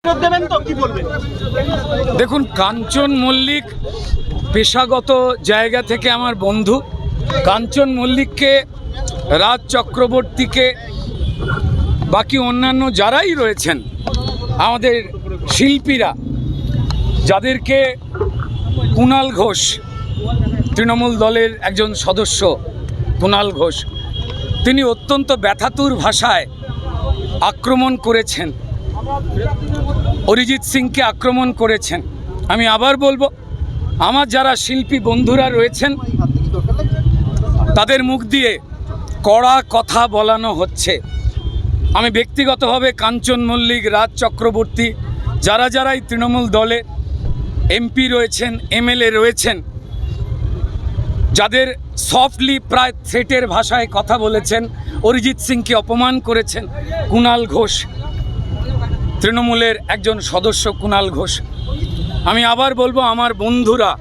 ফেরত দেবেন তো, কি বলবেন? দেখুন, কাঞ্চন মল্লিক পেশাগত জায়গা থেকে আমার বন্ধু। কাঞ্চন মল্লিককে, রাজ চক্রবর্তীকে, বাকি অন্যান্য যারাই রয়েছেন আমাদের শিল্পীরা, যাদেরকে কুণাল ঘোষ, তৃণমূল দলের একজন সদস্য কুণাল ঘোষ, তিনি অত্যন্ত ব্যথাতুর ভাষায় আক্রমণ করেছেন, অরিজিৎ সিংকে আক্রমণ করেছেন। আমি আবার বলবো, আমার যারা শিল্পী বন্ধুরা রয়েছেন তাদের মুখ দিয়ে কড়া কথা বলানো হচ্ছে। আমি ব্যক্তিগতভাবে কাঞ্চন মল্লিক, রাজ চক্রবর্তী, যারাই তৃণমূল দলে এমপি রয়েছেন, এমএলএ রয়েছেন, যাদের সফটলি প্রায় থ্রেটের ভাষায় কথা বলেছেন, অরিজিৎ সিংকে অপমান করেছেন, কুণাল ঘোষ, তৃণমূলের একজন সদস্য কুণাল ঘোষ। আমি আবার বলবো, আমার বন্ধুরা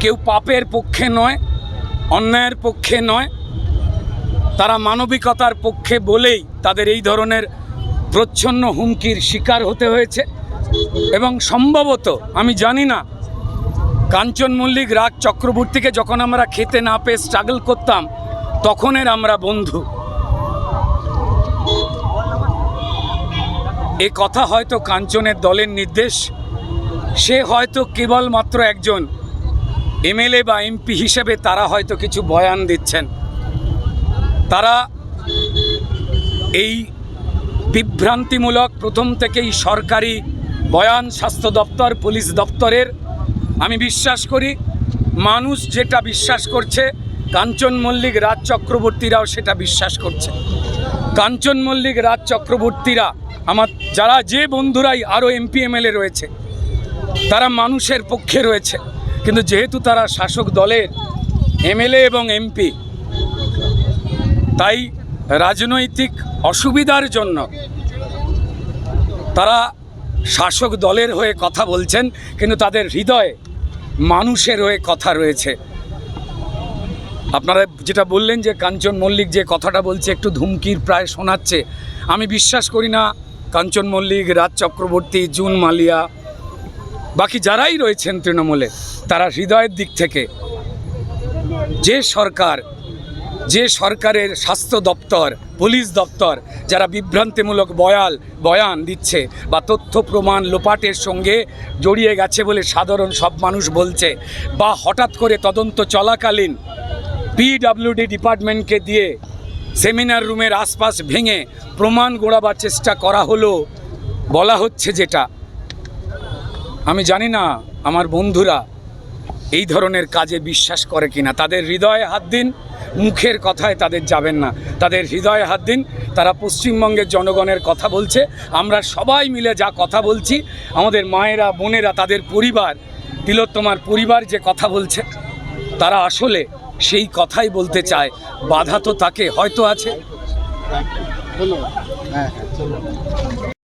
কেউ পাপের পক্ষে নয়, অন্যায়ের পক্ষে নয়, তারা মানবিকতার পক্ষে বলেই তাদের এই ধরনের প্রচ্ছন্ন হুমকির শিকার হতে হয়েছে। এবং সম্ভবত, আমি জানি না, কাঞ্চন মল্লিক, রাজ চক্রবর্তীকে যখন আমরা খেতে না পেয়ে স্ট্রাগল করতাম তখনের আমরা বন্ধু। এ কথা হয়তো কাঞ্চনের দলের নির্দেশ, সে হয়তো কেবলমাত্র একজন এমএলএ বা এমপি হিসেবে তারা হয়তো কিছু বয়ান দিচ্ছেন। তারা এই বিভ্রান্তিমূলক প্রথম থেকেই সরকারি বয়ান, স্বাস্থ্য দপ্তর, পুলিশ দপ্তরের, আমি বিশ্বাস করি মানুষ যেটা বিশ্বাস করছে কাঞ্চন মল্লিক, রাজ চক্রবর্তীরাও সেটা বিশ্বাস করছে। কাঞ্চন মল্লিক, রাজ চক্রবর্তীরা, আমার যারা যে বন্ধুরাই আরও এমপি এমএলএ রয়েছে, তারা মানুষের পক্ষে রয়েছে, কিন্তু যেহেতু তারা শাসক দলের এমএলএ এবং এমপি, তাই রাজনৈতিক অসুবিধার জন্য তারা শাসক দলের হয়ে কথা বলছেন, কিন্তু তাদের হৃদয়ে মানুষের হয়ে কথা রয়েছে। আপনারা যেটা বললেন যে কাঞ্চন মল্লিক যে কথাটা বলছে একটু ধুমকির প্রায় শোনাচ্ছে, আমি বিশ্বাস করি না কাঞ্চন মল্লিক, রাজ চক্রবর্তী, জুন মালিয়া, বাকি যারাই রয়েছেন তৃণমূলে, তারা হৃদয়ের দিক থেকে যে সরকারের স্বাস্থ্য দপ্তর, পুলিশ দপ্তর যারা বিভ্রান্তিমূলক বয়ান দিচ্ছে বা তথ্য প্রমাণ লোপাটের সঙ্গে জড়িয়ে গেছে বলে সাধারণ সব মানুষ বলছে, বা হঠাৎ করে তদন্ত চলাকালীন পিডব্লিউডি ডিপার্টমেন্টকে দিয়ে সেমিনার রুমের আশপাশ ভেঙে প্রমাণ গোড়াবার চেষ্টা করা হলো বলা হচ্ছে, যেটা আমি জানি না আমার বন্ধুরা এই ধরনের কাজে বিশ্বাস করে কিনা। তাদের হৃদয়ে হাত দিন, মুখের কথায় তাদের যাবেন না, তাদের হৃদয়ে হাত দিন। তারা পশ্চিমবঙ্গের জনগণের কথা বলছে, আমরা সবাই মিলে যা কথা বলছি, আমাদের মায়েরা, বোনেরা, তাদের পরিবার, তিলোত্তমার পরিবার যে কথা বলছে, তারা আসলে সেই কথাই বলতে চায়। বাধা তো তাকে হয়তো আছে। ধন্যবাদ।